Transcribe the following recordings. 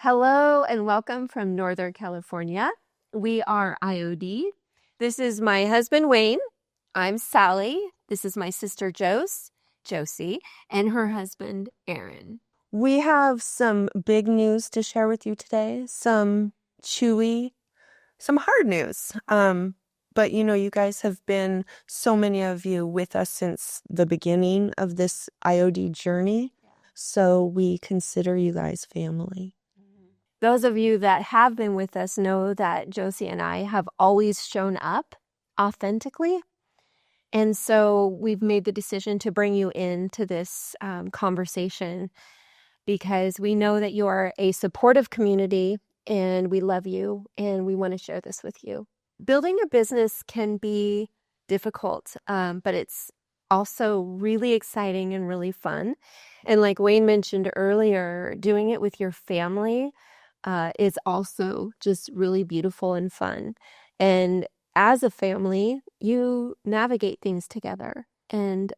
Hello and welcome from Northern California. We are IOD. This is my husband, Wayne. I'm Sally. This is my sister, Josie, and her husband, Aaron. We have some big news to share with you today, some chewy, some hard news. But you guys have been, so many of you, with us since the beginning of this IOD journey. So we consider you guys family. Those of you that have been with us know that Josie and I have always shown up authentically. And so we've made the decision to bring you into this conversation because we know that you are a supportive community and we love you and we want to share this with you. Building a business can be difficult, but it's also really exciting and really fun. And like Wayne mentioned earlier, doing it with your family is also just really beautiful and fun. And as a family, you navigate things together. And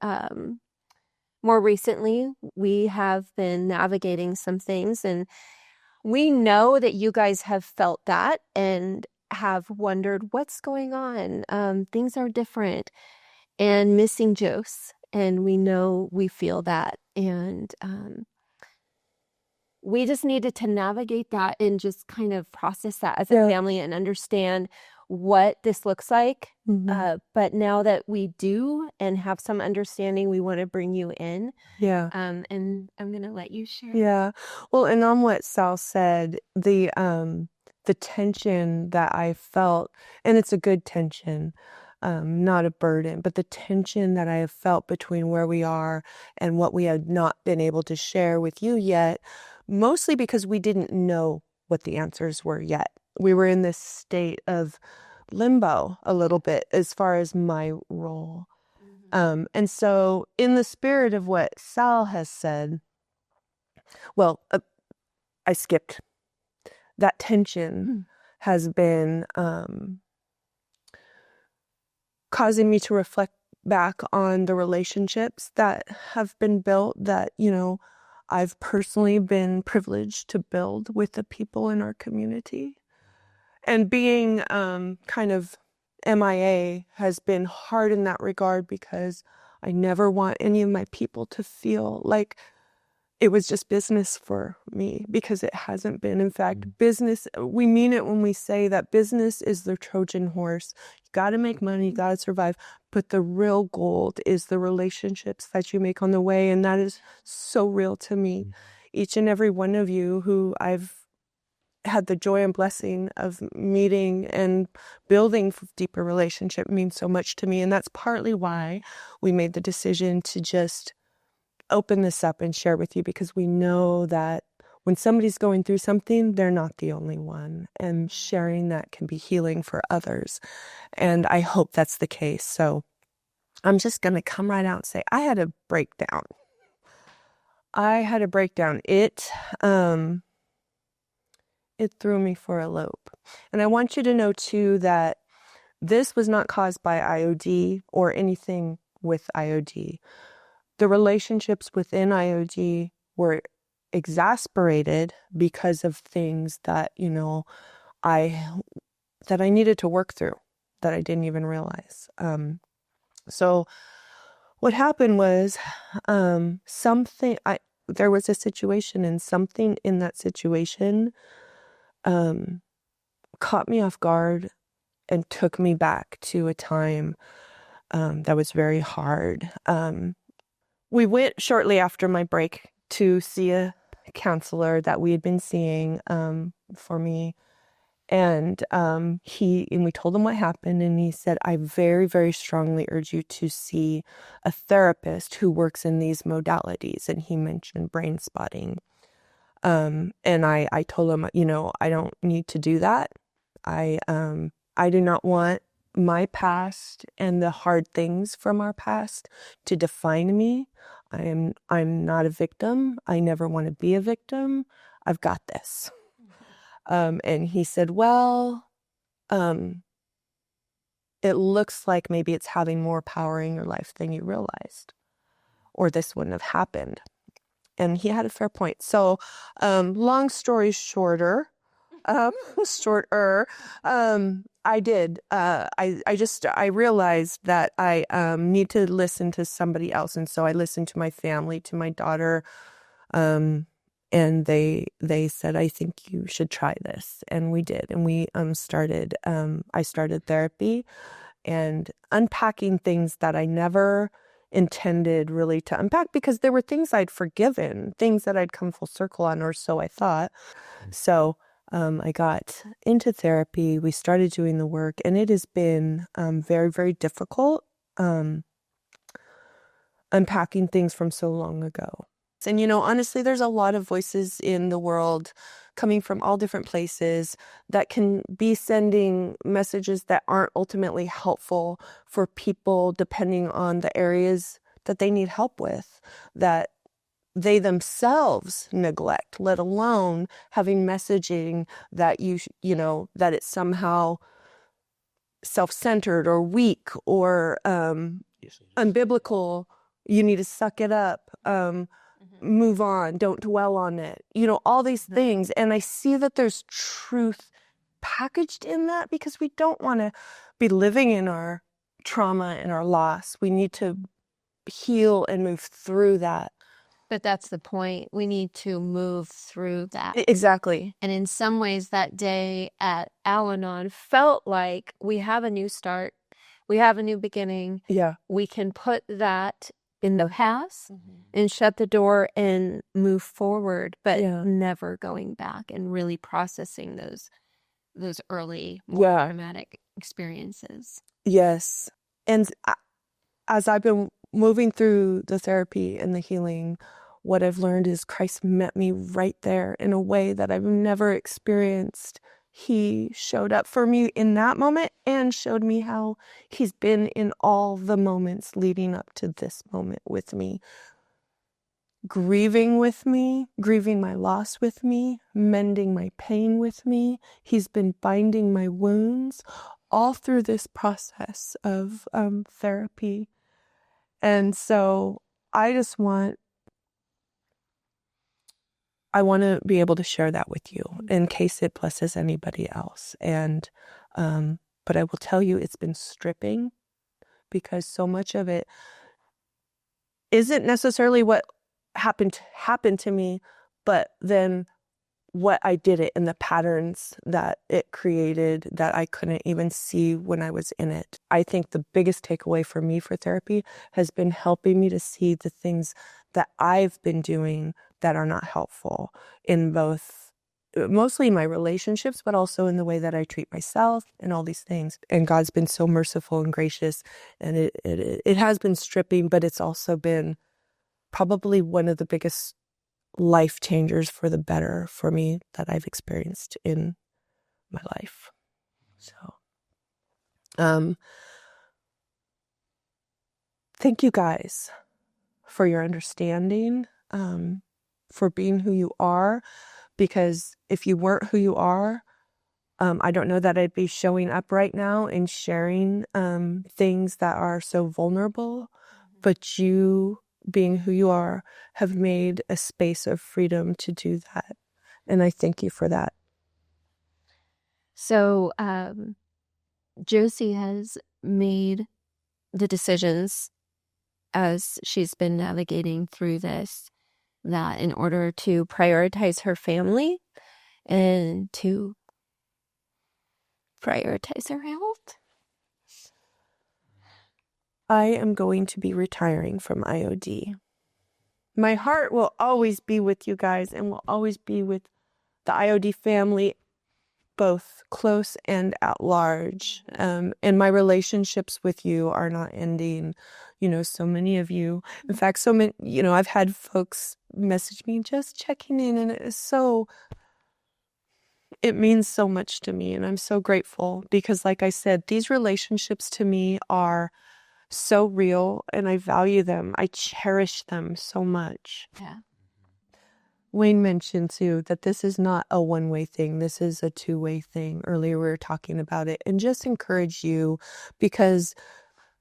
more recently, we have been navigating some things, and we know that you guys have felt that and have wondered what's going on. Things are different and missing Jose, and we know we feel that. And we just needed to navigate that and just kind of process that as a family and understand what this looks like. But now that we do and have some understanding, we want to bring you in. Yeah. And I'm going to let you share. Yeah. Well, and on what Sal said, the tension that I felt, and it's a good tension, not a burden, but the tension that I have felt between where we are and what we had not been able to share with you yet, mostly because we didn't know what the answers were yet. We were in this state of limbo a little bit as far as my role. And so in the spirit of what Sal has said, well, I skipped. That tension has been causing me to reflect back on the relationships that have been built that, I've personally been privileged to build with the people in our community. And being kind of MIA has been hard in that regard because I never want any of my people to feel like it was just business for me, because it hasn't been. In fact, business, we mean it when we say that business is the Trojan horse. You got to make money, you got to survive. But the real gold is the relationships that you make on the way. And that is so real to me. Each and every one of you who I've had the joy and blessing of meeting and building deeper relationship means so much to me. And that's partly why we made the decision to just open this up and share with you, because we know that when somebody's going through something, they're not the only one, and sharing that can be healing for others. And I hope that's the case. So I'm just going to come right out and say, I had a breakdown. It threw me for a loop. And I want you to know too that this was not caused by IOD or anything with IOD. The relationships within IOD were exasperated because of things that, I needed to work through that I didn't even realize. So what happened was, there was a situation, and something in that situation caught me off guard and took me back to a time that was very hard. We went shortly after my break to see a counselor that we had been seeing for me. And we told him what happened, and he said, I very, very strongly urge you to see a therapist who works in these modalities. And he mentioned brain spotting. And I told him, I don't need to do that. I do not want my past and the hard things from our past to define me. I'm not a victim. I never want to be a victim. I've got this. And he said, well, it looks like maybe it's having more power in your life than you realized, or this wouldn't have happened. And he had a fair point. So, long story shorter, shorter, I did. I realized that I need to listen to somebody else, and so I listened to my family, to my daughter, and they said, I think you should try this, and we did, and we started. I started therapy and unpacking things that I never intended really to unpack, because there were things I'd forgiven, things that I'd come full circle on, or so I thought. So I got into therapy. We started doing the work, and it has been very, very difficult unpacking things from so long ago. And, honestly, there's a lot of voices in the world coming from all different places that can be sending messages that aren't ultimately helpful for people, depending on the areas that they need help with, that they themselves neglect, let alone having messaging that that it's somehow self-centered or weak or unbiblical. You need to suck it up, move on, don't dwell on it, all these things. And I see that there's truth packaged in that, because we don't want to be living in our trauma and our loss. We need to heal and move through that. But that's the point. We need to move through that. Exactly. And in some ways, that day at Al-Anon felt like we have a new start. We have a new beginning. Yeah. We can put that in the past and shut the door and move forward, but never going back and really processing those early, more traumatic experiences. Yes. And as I've been moving through the therapy and the healing, what I've learned is Christ met me right there in a way that I've never experienced. He showed up for me in that moment and showed me how he's been in all the moments leading up to this moment with me. Grieving with me, grieving my loss with me, mending my pain with me. He's been binding my wounds all through this process of therapy. And so I want to be able to share that with you in case it blesses anybody else. And, but I will tell you, it's been stripping, because so much of it isn't necessarily what happened to me, but then what I did it and the patterns that it created that I couldn't even see when I was in it. I think the biggest takeaway for me for therapy has been helping me to see the things that I've been doing that are not helpful in both, mostly my relationships, but also in the way that I treat myself and all these things. And God's been so merciful and gracious, and it has been stripping, but it's also been probably one of the biggest life changers for the better for me that I've experienced in my life. So, thank you guys for your understanding, for being who you are, because if you weren't who you are, I don't know that I'd be showing up right now and sharing things that are so vulnerable, but you being who you are have made a space of freedom to do that. And I thank you for that. So Josie has made the decisions as she's been navigating through this, that in order to prioritize her family and to prioritize her health, I am going to be retiring from IOD. My heart will always be with you guys and will always be with the IOD family, both close and at large. And my relationships with you are not ending. So many of you, in fact, so many, I've had folks message me just checking in, and it means so much to me. And I'm so grateful, because like I said, these relationships to me are so real, and I value them. I cherish them so much. Yeah. Wayne mentioned too that this is not a one-way thing. This is a two-way thing. Earlier we were talking about it, and just encourage you, because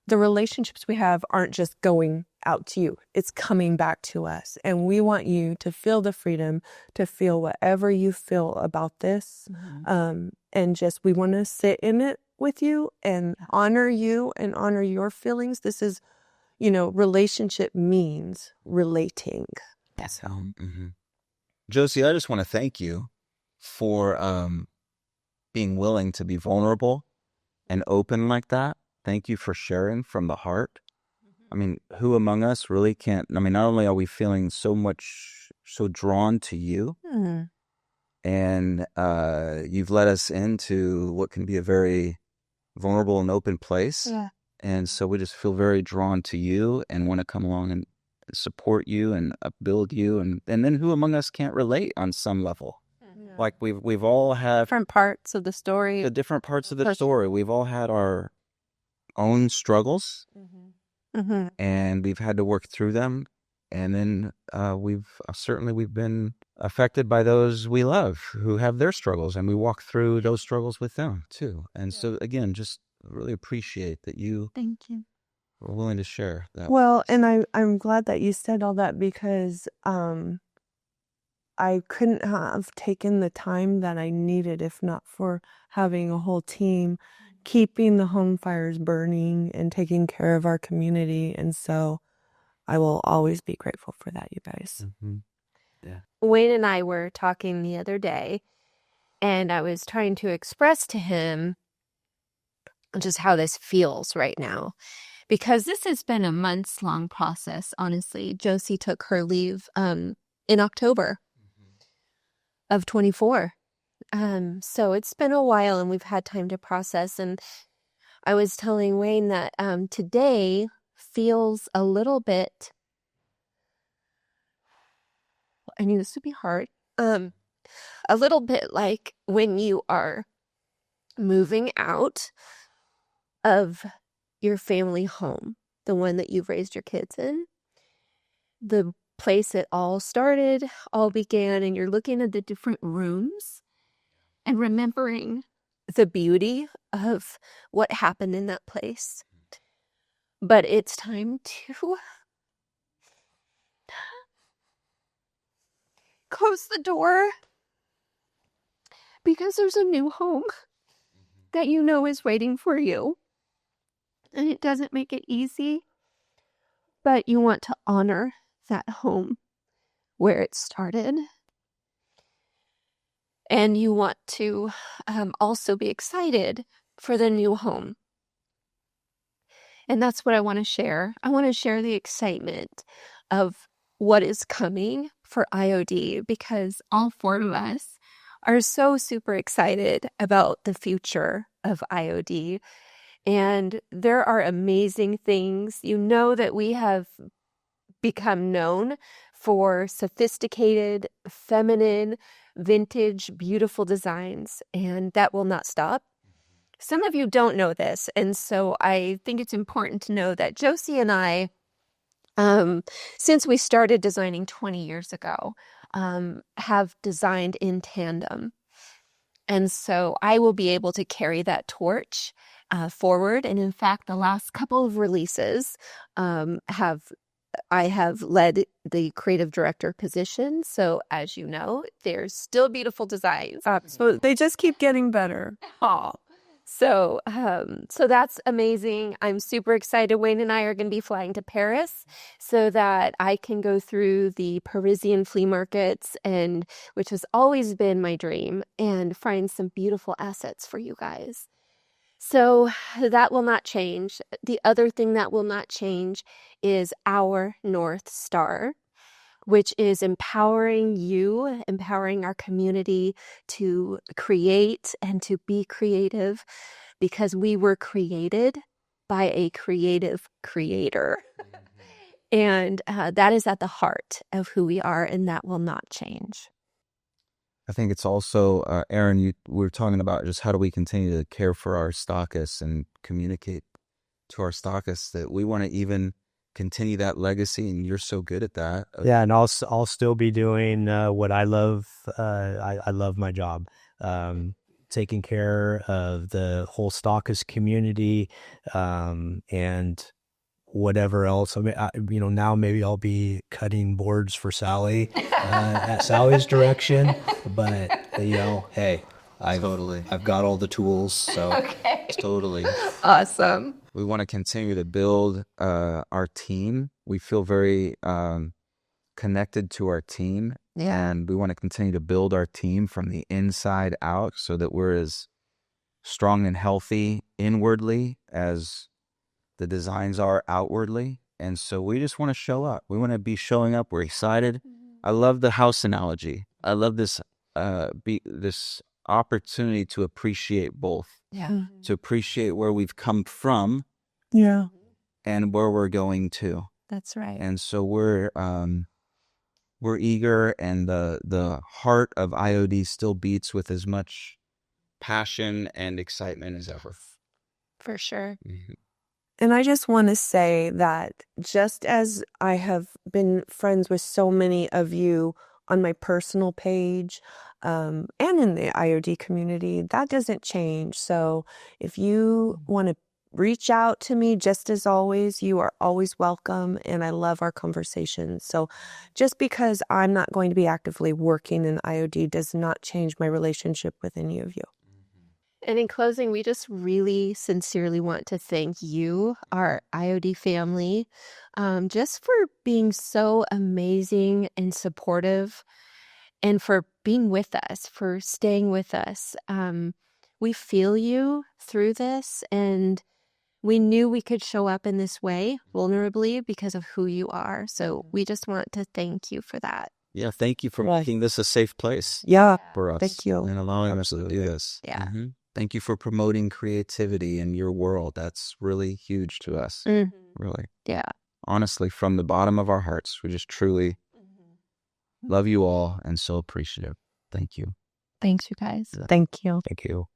the relationships we have aren't just going out to you. It's coming back to us. And we want you to feel the freedom to feel whatever you feel about this. And just, we want to sit in it with you and honor you and honor your feelings. This is, relationship means relating. So, Josie, I just want to thank you for being willing to be vulnerable and open like that. Thank you for sharing from the heart. I mean, who among us really can't? I mean, not only are we feeling so drawn to you, and you've led us into what can be a very vulnerable and open place. Yeah. And so we just feel very drawn to you and want to come along and support you and upbuild you. And then who among us can't relate on some level? Yeah. Like we've all had different parts of the story. The different parts of the story. We've all had our own struggles, and we've had to work through them. And then we've been affected by those we love who have their struggles, and we walk through those struggles with them too. And so again, just really appreciate that you. Thank you. We're willing to share that. Well, and I'm glad that you said all that, because I couldn't have taken the time that I needed if not for having a whole team keeping the home fires burning and taking care of our community. And so I will always be grateful for that, you guys. Yeah. Wayne and I were talking the other day, and I was trying to express to him just how this feels right now, because this has been a months-long process, honestly. Josie took her leave in October of 24. So it's been a while, and we've had time to process. And I was telling Wayne that today feels a little bit, I knew this would be hard, a little bit like when you are moving out of your family home, the one that you've raised your kids in, the place it all started, all began, and you're looking at the different rooms and remembering the beauty of what happened in that place. But it's time to close the door, because there's a new home that you know is waiting for you. And it doesn't make it easy, but you want to honor that home where it started. And you want to also be excited for the new home. And that's what I want to share. I want to share the excitement of what is coming for IOD, because all four of us are so super excited about the future of IOD. And there are amazing things. You know that we have become known for sophisticated, feminine, vintage, beautiful designs, and that will not stop. Some of you don't know this, and so I think it's important to know that Josie and I, since we started designing 20 years ago, have designed in tandem. And so I will be able to carry that torch forward. And in fact, the last couple of releases I have led the creative director position. So as you know, there's still beautiful designs. So they just keep getting better. Oh. So that's amazing. I'm super excited. Wayne and I are going to be flying to Paris so that I can go through the Parisian flea markets, and which has always been my dream, and find some beautiful assets for you guys. So that will not change. The other thing that will not change is our North Star, which is empowering you, empowering our community to create and to be creative, because we were created by a creative creator. And that is at the heart of who we are, and that will not change. I think it's also, Erin, we were talking about just how do we continue to care for our stockists and communicate to our stockists that we want to even continue that legacy, and you're so good at that. Yeah, and I'll still be doing what I love. I love my job, taking care of the whole stockist community, and whatever else. I mean, now maybe I'll be cutting boards for Sally at Sally's direction. But hey, I've got all the tools. So Okay. Totally. Awesome. We want to continue to build our team. We feel very connected to our team. Yeah. And we want to continue to build our team from the inside out so that we're as strong and healthy inwardly as the designs are outwardly. And so we just want to show up. We want to be showing up. We're excited. I love the house analogy. I love this this opportunity to appreciate both. Yeah. To appreciate where we've come from Yeah. and where we're going to. That's right. And so we're eager, and the heart of IOD still beats with as much passion and excitement as ever. For sure. Mm-hmm. And I just want to say that just as I have been friends with so many of you on my personal page and in the IOD community, that doesn't change. So if you want to reach out to me, just as always, you are always welcome. And I love our conversations. So just because I'm not going to be actively working in IOD does not change my relationship with any of you. And in closing, we just really sincerely want to thank you, our IOD family, just for being so amazing and supportive, and for being with us, for staying with us. We feel you through this, and we knew we could show up in this way vulnerably because of who you are. So we just want to thank you for that. Yeah, thank you for making this a safe place. Yeah, for us. thank you. And allowing us to do this. Yeah. Mm-hmm. Thank you for promoting creativity in your world. That's really huge to us. Really. Yeah. Honestly, from the bottom of our hearts, we just truly love you all and so appreciative. Thank you. Thanks, you guys. Thank you. Thank you.